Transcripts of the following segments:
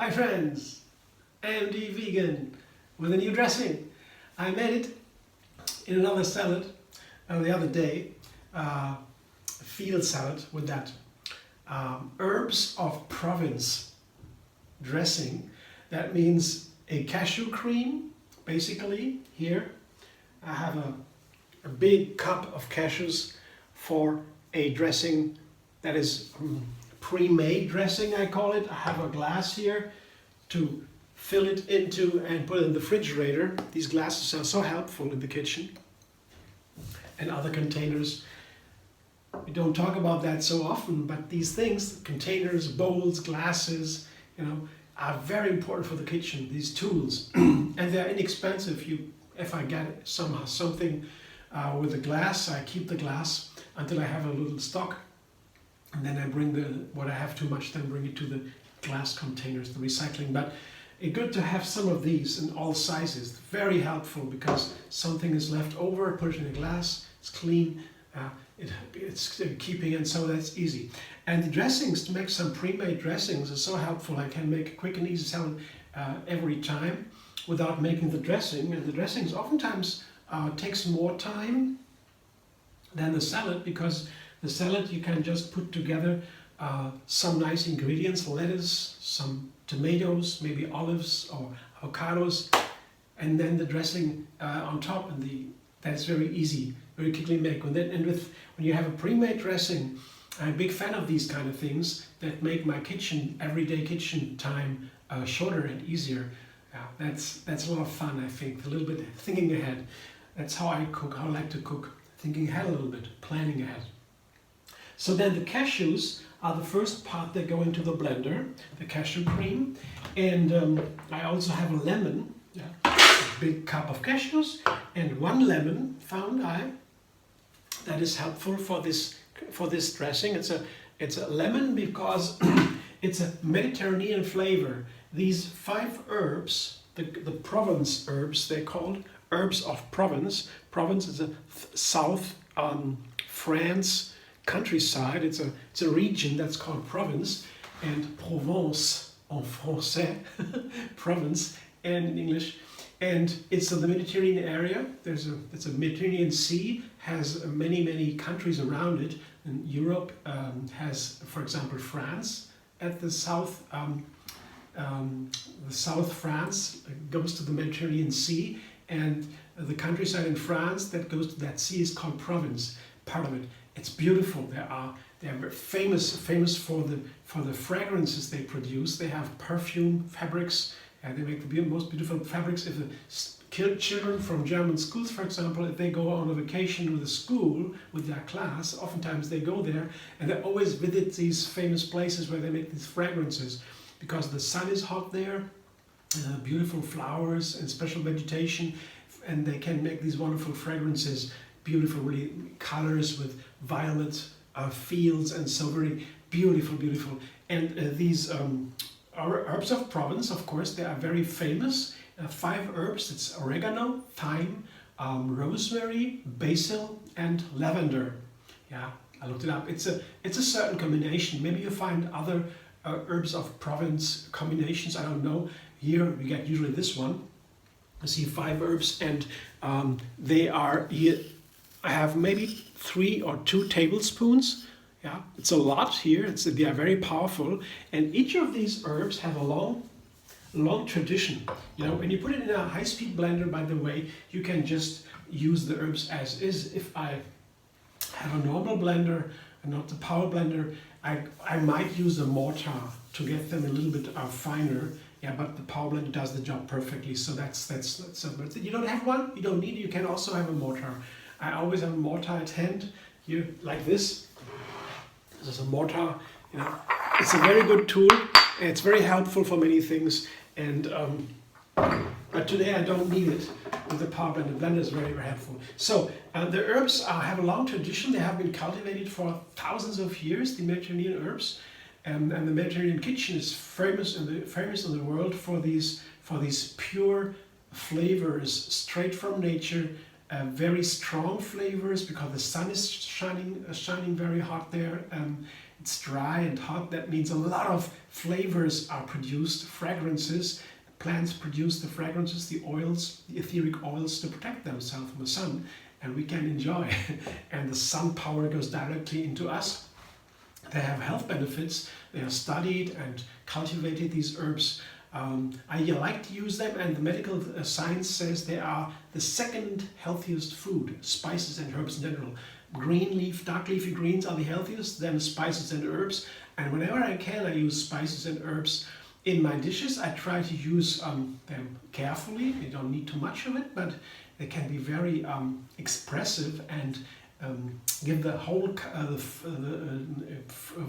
Hi friends, AMD Vegan with a new dressing. I made it in another salad the other day, a field salad with that Herbs of Provence dressing. That means a cashew cream, basically. Here I have a big cup of cashews for a dressing that is pre-made dressing, I call it. I have a glass here to fill it into and put it in the refrigerator. These glasses are so helpful in the kitchen, and other containers. We don't talk about that so often, but these things, containers, bowls, glasses, are very important for the kitchen, these tools. And they're inexpensive. If I get something with a glass, I keep the glass until I have a little stock. And then I bring what I have too much, then bring it to the glass containers, the recycling. But it's good to have some of these in all sizes. Very helpful, because something is left over, put it in a glass, it's clean, it's keeping it, so that's easy. And the dressings, to make some pre-made dressings, is so helpful. I can make a quick and easy salad every time without making the dressing. And the dressings oftentimes takes more time than the salad, because the salad you can just put together some nice ingredients, lettuce, some tomatoes, maybe olives or avocados, and then the dressing on top, and that's very easy, very quickly make. When you have a pre-made dressing, I'm a big fan of these kind of things that make my everyday kitchen time shorter and easier. That's a lot of fun, I think. A little bit thinking ahead. That's how I cook, how I like to cook. Thinking ahead a little bit, planning ahead. So then the cashews are the first part that go into the blender, the cashew cream. And I also have a lemon, a big cup of cashews, and one lemon found I that is helpful for this dressing. It's a lemon because it's a Mediterranean flavor. These 5 herbs, the Provence herbs, they're called Herbs of Provence. Provence is a south France countryside. It's a region that's called Provence, and Provence en français, Provence in English. And it's in the Mediterranean area. It's a Mediterranean Sea, has many countries around it. And Europe has, for example, France at the south. The South France goes to the Mediterranean Sea, and the countryside in France that goes to that sea is called Provence. Part of it. It's beautiful. They are famous for the fragrances they produce. They have perfume, fabrics. They make the most beautiful fabrics. If the children from German schools, for example, if they go on a vacation with a school, with their class, oftentimes they go there and they always visit these famous places where they make these fragrances, because the sun is hot there, beautiful flowers and special vegetation, and they can make these wonderful fragrances, beautiful really colors with violet fields, and so very beautiful. And these Herbs of Provence, of course, they are very famous. 5 herbs, it's oregano, thyme, rosemary, basil, and lavender. Yeah, I looked it up. It's a certain combination. Maybe you find other Herbs of Provence combinations, I don't know. Here we get usually this one. I see 5 herbs, and they are here. I have maybe 3 or 2 tablespoons. Yeah, it's a lot here. They are very powerful, and each of these herbs have a long tradition. When you put it in a high-speed blender, by the way, you can just use the herbs as is. If I have a normal blender and not the power blender, I might use a mortar to get them a little bit finer. Yeah, but the power blender does the job perfectly. So that's you don't have one, you don't need it. You can also have a mortar. I always have a mortar at hand here, like this. This is a mortar. It's a very good tool. It's very helpful for many things. And but today I don't need it with the power blender. The blender is very helpful. So the herbs have a long tradition. They have been cultivated for thousands of years. The Mediterranean herbs, and the Mediterranean kitchen is famous in the world for these pure flavors, straight from nature. Very strong flavors, because the sun is shining very hot there. it's dry and hot. That means a lot of flavors are produced, fragrances. Plants produce the fragrances, the oils, the etheric oils to protect themselves from the sun, and we can enjoy. And the sun power goes directly into us. They have health benefits. They are studied and cultivated, these herbs. I like to use them, and the medical science says they are the second healthiest food, spices and herbs in general. Green leaf, dark leafy greens are the healthiest, then spices and herbs. And whenever I can, I use spices and herbs in my dishes. I try to use them carefully. You don't need too much of it, but they can be very expressive and give the whole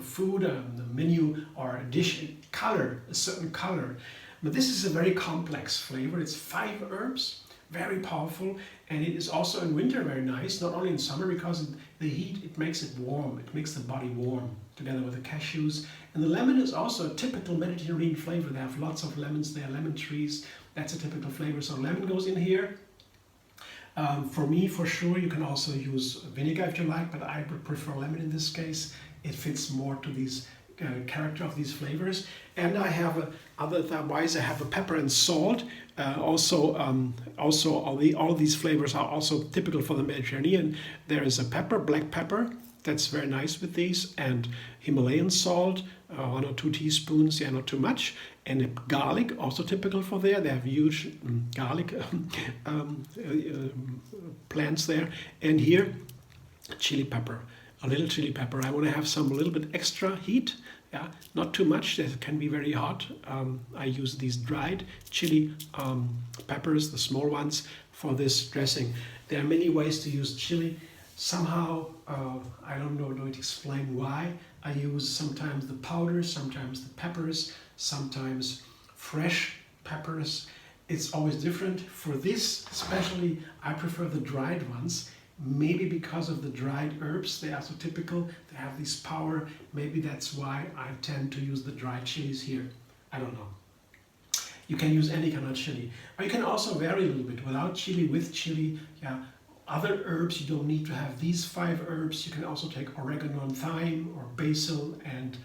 food, the menu or dish color, a certain color. But this is a very complex flavor. It's 5 herbs, very powerful, and it is also in winter very nice, not only in summer, because the heat, it makes it warm, it makes the body warm, together with the cashews. And the lemon is also a typical Mediterranean flavor. They have lots of lemons, they are lemon trees, that's a typical flavor, so lemon goes in here. For me, for sure, you can also use vinegar if you like, but I would prefer lemon in this case. It fits more to these character of these flavors. And I have otherwise I have a pepper and salt. Also all these flavors are also typical for the Mediterranean. There is a pepper, black pepper, that's very nice with these, and Himalayan salt, 1 or 2 teaspoons, yeah, not too much, and garlic, also typical for there. They have huge garlic plants there, and here chili pepper, a little chili pepper. I want to have some a little bit extra heat, yeah, not too much. That can be very hot. I use these dried chili peppers, the small ones, for this dressing. There are many ways to use chili. Somehow, I don't know to explain why. I use sometimes the powder, sometimes the peppers, sometimes fresh peppers. It's always different. For this especially, I prefer the dried ones. Maybe because of the dried herbs, they are so typical, they have this power. Maybe that's why I tend to use the dried chilies here. I don't know. You can use any kind of chili. Or you can also vary a little bit, without chili, with chili, yeah. Other herbs, you don't need to have these 5 herbs. You can also take oregano and thyme or basil and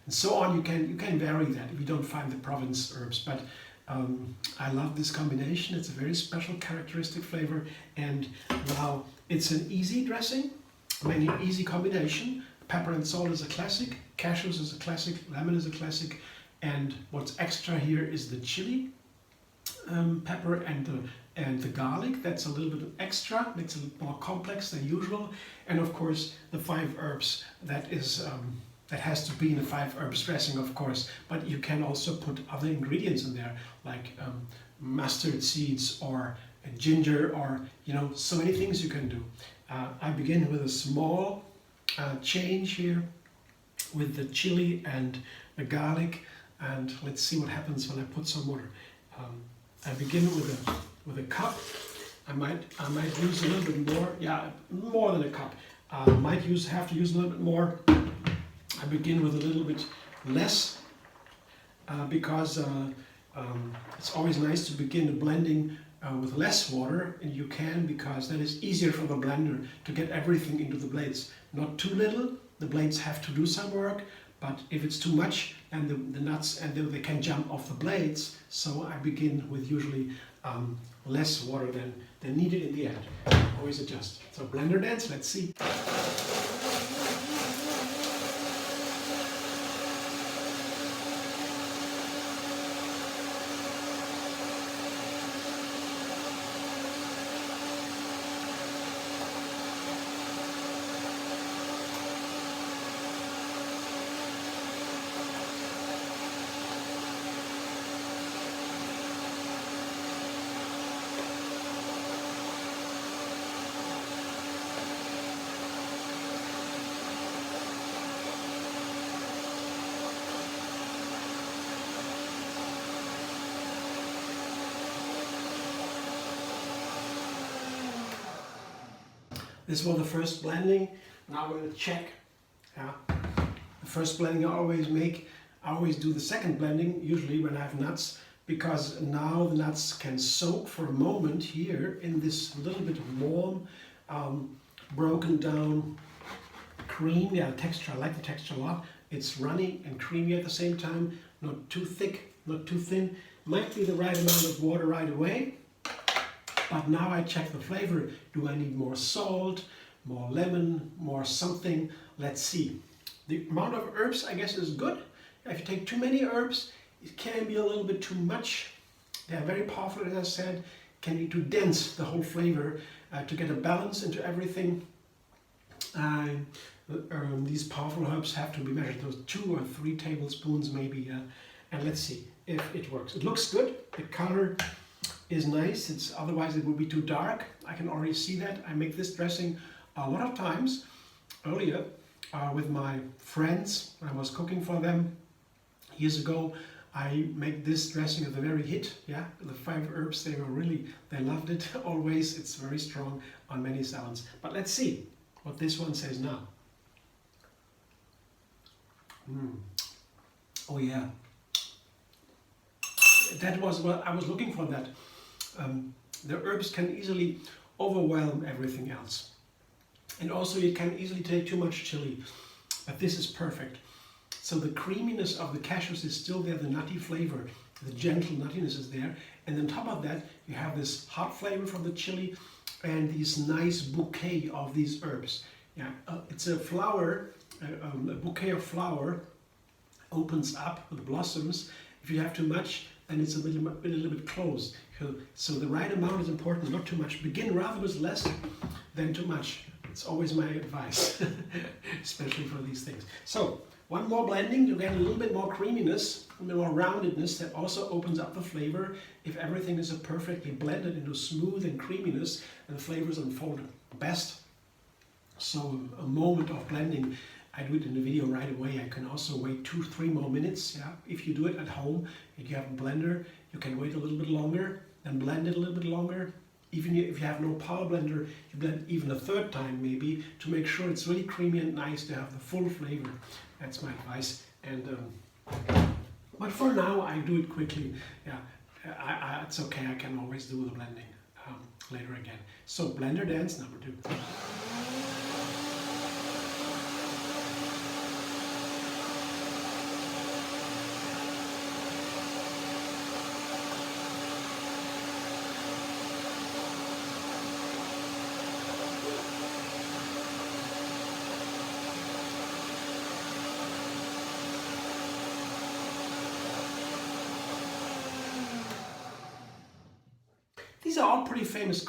so on. You can vary that if you don't find the Provence herbs. But I love this combination. It's a very special characteristic flavor. And now it's an easy dressing, an easy combination. Pepper and salt is a classic. Cashews is a classic. Lemon is a classic. And what's extra here is the chili pepper and the garlic. That's a little bit extra, makes it a little more complex than usual. And of course the 5 herbs, that is that has to be in a 5 herbs dressing, of course, but you can also put other ingredients in there, like mustard seeds or ginger, or so many things you can do. I begin with a small change here with the chili and the garlic, and let's see what happens when I put some water. I begin with a cup. I might use a little bit more, yeah, more than a cup. Might have to use a little bit more. I begin with a little bit less because it's always nice to begin the blending with less water, and you can, because that is easier for the blender to get everything into the blades. Not too little, the blades have to do some work, but if it's too much, and the nuts and they can jump off the blades, so I begin with usually less water than needed in the end. Always adjust. So blender dance, let's see. This was the first blending. Now we're going to check. The first blending I always do the second blending, usually when I have nuts, because now the nuts can soak for a moment here in this little bit warm, broken down cream. Yeah, the texture, I like the texture a lot. It's runny and creamy at the same time, not too thick, not too thin. Might be the right amount of water right away. But now I check the flavor. Do I need more salt, more lemon, more something? Let's see. The amount of herbs, I guess, is good. If you take too many herbs, it can be a little bit too much. They are very powerful, as I said. Can be too dense, the whole flavor. To get a balance into everything, these powerful herbs have to be measured. Those 2 or 3 tablespoons maybe. And let's see if it works. It looks good. The color is nice. Otherwise it would be too dark. I can already see that. I make this dressing a lot of times earlier with my friends when I was cooking for them years ago. I make this dressing as a very hit. Yeah, the 5 herbs, they loved it always. It's very strong on many salads. But let's see what this one says now. Oh yeah, that was what I was looking for. That the herbs can easily overwhelm everything else, and also you can easily take too much chili. But this is perfect. So the creaminess of the cashews is still there, the nutty flavor, the gentle nuttiness is there. And on top of that, you have this hot flavor from the chili and this nice bouquet of these herbs. Yeah, it's a flower, a bouquet of flower opens up with blossoms. If you have too much, then it's a little bit closed. So the right amount is important, not too much. Begin rather with less than too much. It's always my advice, especially for these things. So, one more blending to get a little bit more creaminess, a bit more roundedness that also opens up the flavor. If everything is perfectly blended into smooth and creaminess, and the flavors unfold best. So a moment of blending, I do it in the video right away. I can also wait 2-3 more minutes. Yeah, if you do it at home, if you have a blender, you can wait a little bit longer, then blend it a little bit longer. Even if you have no power blender, you blend even a 3rd time maybe to make sure it's really creamy and nice to have the full flavor. That's my advice. And but for now, I do it quickly. Yeah, it's okay. I can always do the blending later again. So blender dance number 2. These are all pretty famous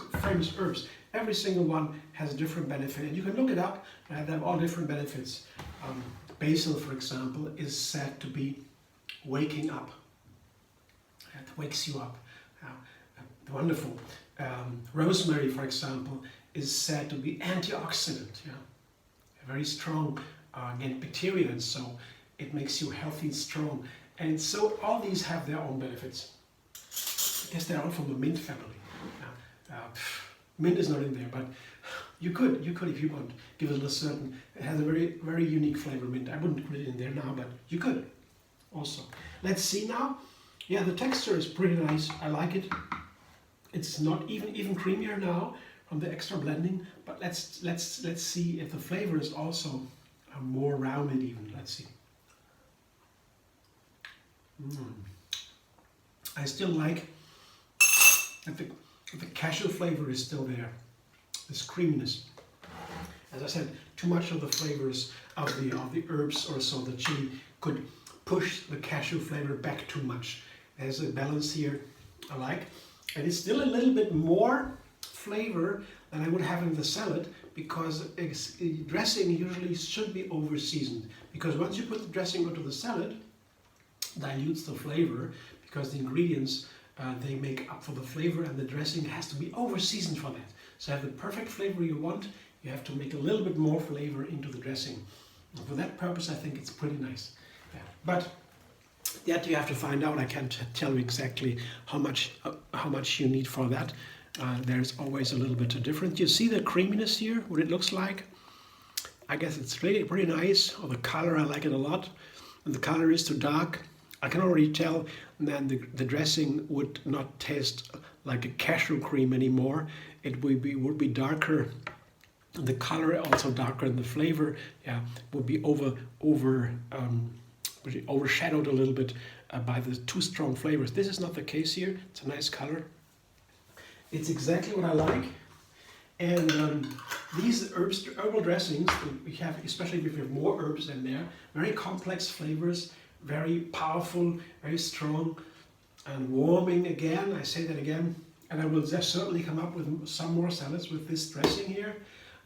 herbs. Every single one has a different benefit, and you can look it up. They have all different benefits. Basil, for example, is said to be waking up. It wakes you up. Wonderful. Rosemary, for example, is said to be antioxidant. Yeah, very strong against bacteria, and so it makes you healthy and strong. And so all these have their own benefits. I guess they're all from the mint family. Mint is not in there, but you could if you want, give it a certain, it has a very unique flavor, mint. I wouldn't put it in there now, but you could also. Let's see now. Yeah, the texture is pretty nice. I like it. It's not even creamier now from the extra blending, but let's see if the flavor is also more rounded even. Let's see. I still like that the cashew flavor is still there, this creaminess. As I said, too much of the flavors of the herbs or so, the chili, could push the cashew flavor back too much. There's a balance here I like. And it's still a little bit more flavor than I would have in the salad, because dressing usually should be over seasoned. Because once you put the dressing onto the salad, dilutes the flavor, because the ingredients they make up for the flavor, and the dressing has to be over seasoned for that. So have the perfect flavor you want, you have to make a little bit more flavor into the dressing. And for that purpose, I think it's pretty nice. Yeah. But that you have to find out. I can't tell you exactly how much you need for that. There's always a little bit of difference. You see the creaminess here, what it looks like? I guess it's really pretty nice. Or the color, I like it a lot. And the color is too dark, I can already tell that the dressing would not taste like a cashew cream anymore. It would be darker the color also darker, and the flavor, yeah, will be overshadowed a little bit by the too strong flavors. This is not the case here. It's a nice color. It's exactly what I like. And these herbal dressings that we have, especially if we have more herbs in there, very complex flavors, very powerful, very strong, and warming again. I say that again. And I will just certainly come up with some more salads with this dressing here.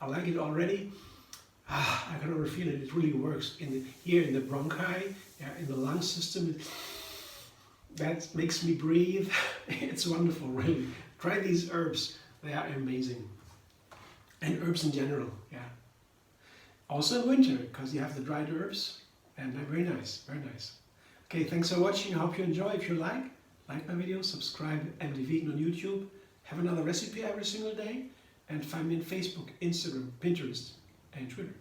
I like it already. I can already feel it. It really works here in the bronchi, yeah, in the lung system. That makes me breathe. It's wonderful, really. Try these herbs. They are amazing. And herbs in general, yeah. Also in winter, because you have the dried herbs, and they're very nice, very nice. Okay, thanks for watching. I hope you enjoy. If you like my video, subscribe MD Vegan on YouTube. Have another recipe every single day, and find me on Facebook, Instagram, Pinterest, and Twitter.